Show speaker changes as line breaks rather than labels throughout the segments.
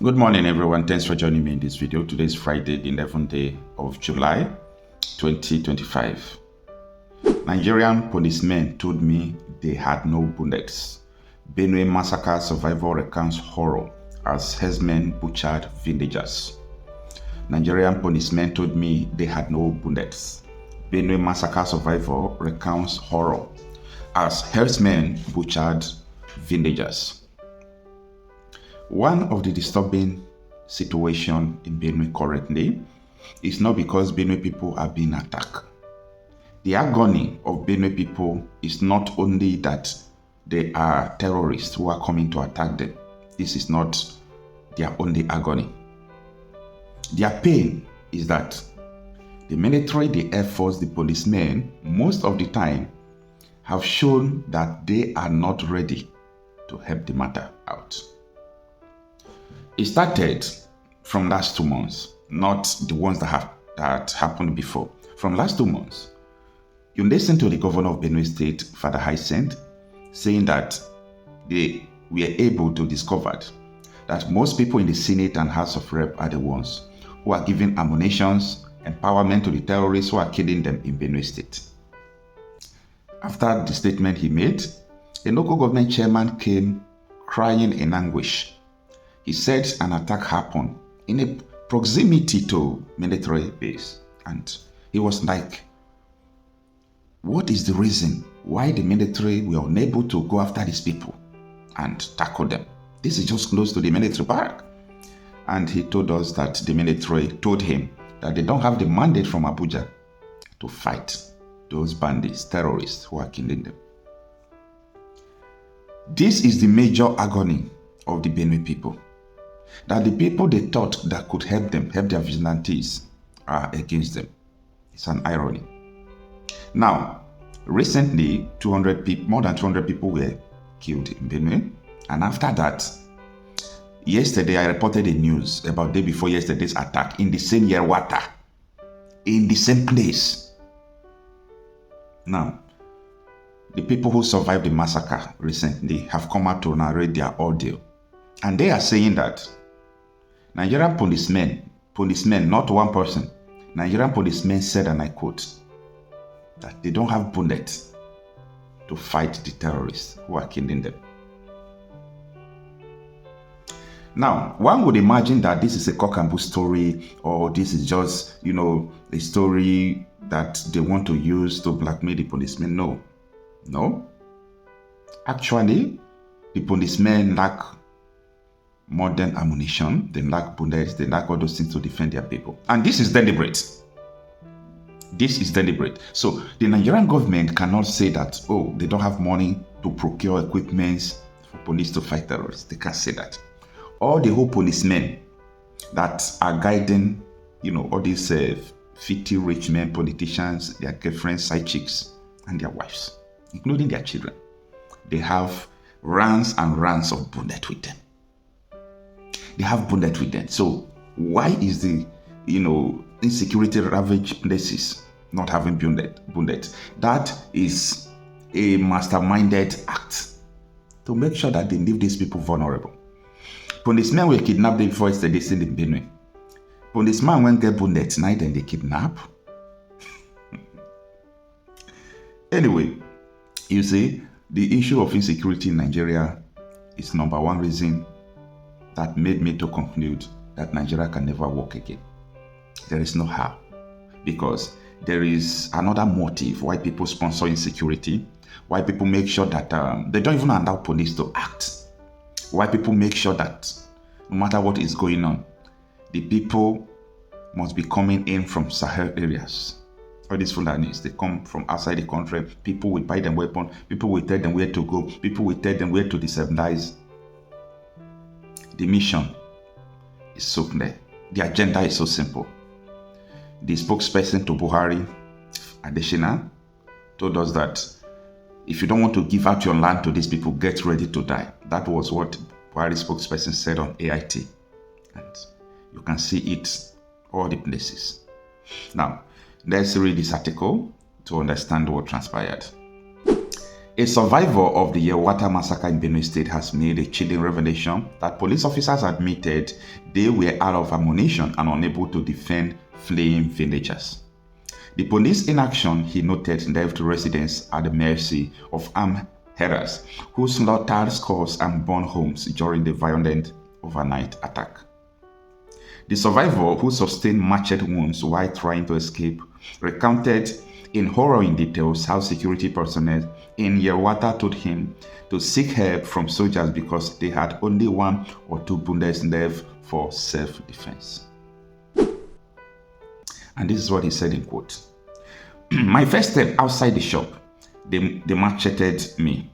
Good morning, everyone. Thanks for joining me in this video. Today is Friday, the 11th day of July, 2025. Nigerian policemen told me they had no bullets. Benue Massacre survivor recounts horror as herdsmen butchered villagers. Nigerian policemen told me they had no bullets. Benue Massacre survivor recounts horror as herdsmen butchered villagers. One of the disturbing situations in Benue currently is not because Benue people are being attacked. The agony of Benue people is not only that they are terrorists who are coming to attack them. This is not their only agony. Their pain is that the military, the air force, the policemen, most of the time have shown that they are not ready to help the matter out. It started from last 2 months, not the ones that happened before. From last 2 months, you listen to the governor of Benue State, Father Hyacinth, saying that they were able to discover that most people in the Senate and House of Rep are the ones who are giving ammunitions, empowerment to the terrorists who are killing them in Benue State. After the statement he made, a local government chairman came crying in anguish. He said an attack happened in a proximity to military base. And he was like, what is the reason why the military were unable to go after these people and tackle them? This is just close to the military barrack. And he told us that the military told him that they don't have the mandate from Abuja to fight those bandits, terrorists who are killing them. This is the major agony of the Benue people. That the people they thought that could help them, help their vigilantes, are against them. It's an irony. Now, recently, more than 200 people were killed in Benue. And after that, yesterday I reported a news about day before yesterday's attack in the same Yerwata, in the same place. Now, the people who survived the massacre recently have come out to narrate their ordeal. And they are saying that Nigerian policemen, not one person, Nigerian policemen said, and I quote, that they don't have bullets to fight the terrorists who are killing them. Now, one would imagine that this is a cock and bull story, or this is just, a story that they want to use to blackmail the policemen. No. Actually, the policemen lack modern ammunition, they lack bullets, they lack all those things to defend their people. And this is deliberate. This is deliberate. So the Nigerian government cannot say that, they don't have money to procure equipment for police to fight terrorists. They can't say that. All the whole policemen that are guiding, all these filthy rich men, politicians, their girlfriends, side chicks, and their wives, including their children, they have runs and runs of bullets with them. They have bullets with them. So why is the, insecurity ravaged places not having bullets? That is a masterminded act to make sure that they leave these people vulnerable. Policemen were kidnapped before yesterday in Benue. Policemen won't get bullets, neither they kidnap. Anyway, you see, the issue of insecurity in Nigeria is number one reason that made me to conclude that Nigeria can never work again. There is no how. Because there is another motive why people sponsor insecurity, why people make sure that they don't even allow police to act, why people make sure that no matter what is going on, the people must be coming in from Sahel areas. All these Fulanis, they come from outside the country. People will buy them weapons. People will tell them where to go. People will tell them where to destabilize. The mission is so clear. The agenda is so simple. The spokesperson to Buhari, Adeshina, told us that if you don't want to give out your land to these people, get ready to die. That was what Buhari spokesperson said on AIT. And you can see it all the places. Now, let's read this article to understand what transpired. A survivor of the Yelwata massacre in Benue State has made a chilling revelation that police officers admitted they were out of ammunition and unable to defend fleeing villagers. The police inaction, he noted, left residents at the mercy of armed herders who slaughtered scores and burned homes during the violent overnight attack. The survivor, who sustained machete wounds while trying to escape, recounted in harrowing details how security personnel in Yelwata told him to seek help from soldiers because they had only 1 or 2 bullets left for self-defense. And this is what he said in quote. My first step outside the shop, they macheted me,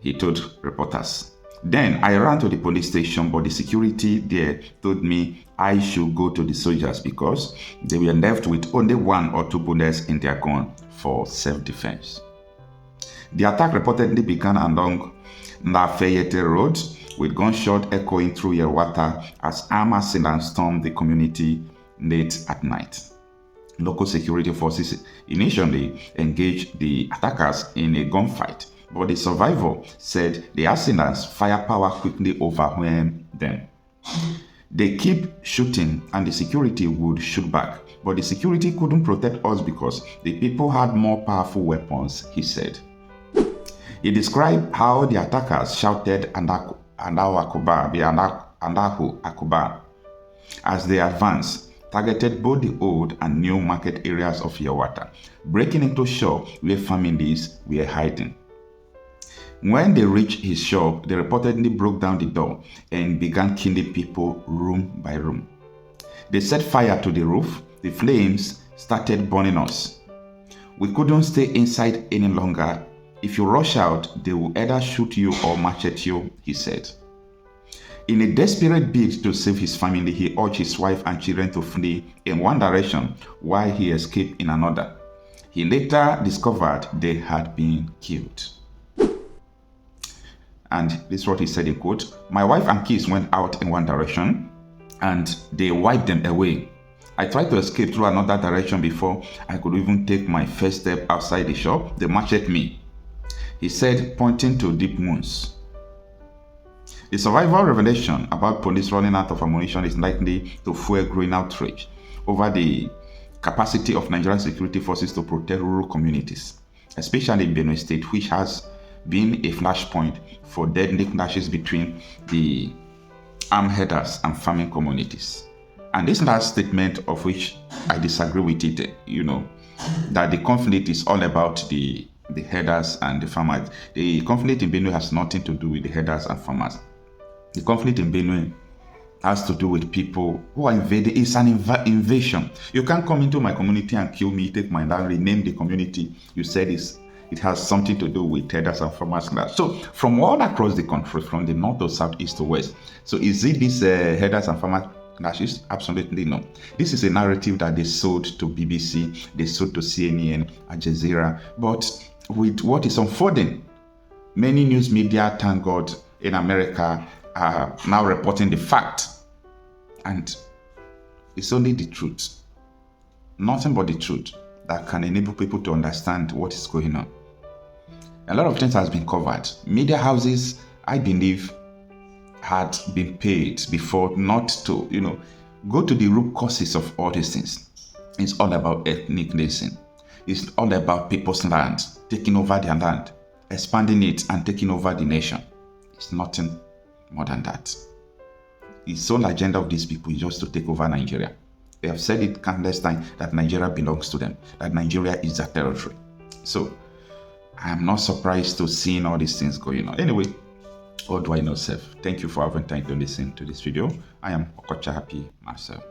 he told reporters. Then I ran to the police station, but the security there told me I should go to the soldiers because they were left with only 1 or 2 bullets in their gun for self-defense. The attack reportedly began along Lafayette Road, with gunshots echoing through Yelwata as armed assailants stormed the community late at night. Local security forces initially engaged the attackers in a gunfight, but the survivor said the assailants' firepower quickly overwhelmed them. They kept shooting and the security would shoot back, but the security couldn't protect us because the people had more powerful weapons, he said. He described how the attackers shouted Allahu Akbar as they advanced, targeted both the old and new market areas of Yelwata, breaking into shops where families were hiding. When they reached his shop, they reportedly broke down the door and began killing people room by room. They set fire to the roof. The flames started burning us. We couldn't stay inside any longer. If you rush out, they will either shoot you or machete you, he said. In a desperate bid to save his family, he urged his wife and children to flee in one direction while he escaped in another. He later discovered they had been killed. And this is what he said in quote, my wife and kids went out in one direction and they wiped them away. I tried to escape through another direction before I could even take my first step outside the shop. They macheted me, he said, pointing to deep wounds. The survival revelation about police running out of ammunition is likely to fuel growing outrage over the capacity of Nigerian security forces to protect rural communities, especially in Benue State, which has been a flashpoint for deadly clashes between the armed herders and farming communities. And this last statement, of which I disagree with it, that the conflict is all about the herders and the farmers. The conflict in Benue has nothing to do with the herders and farmers. The conflict in Benue has to do with people who are invading. It's an invasion. You can't come into my community and kill me, take my land, rename the community. You said it has something to do with herders and farmers. So from all across the country, from the north to south, east to west. So is it this herders and farmers clashes? Absolutely no. This is a narrative that they sold to BBC, they sold to CNN, Al Jazeera. But with what is unfolding, many news media, thank God, in America are now reporting the fact. And it's only the truth, nothing but the truth, that can enable people to understand what is going on. A lot of things has been covered. Media houses, I believe, had been paid before not to, go to the root causes of all these things. It's all about ethnic cleansing. It's all about people's land, taking over their land, expanding it and taking over the nation. It's nothing more than that. The sole agenda of these people is just to take over Nigeria. They have said it countless times that Nigeria belongs to them, that Nigeria is their territory. So I am not surprised to seeing all these things going on. Anyway, what do I know, self? Thank you for having time to listen to this video. I am Okocha Happy myself.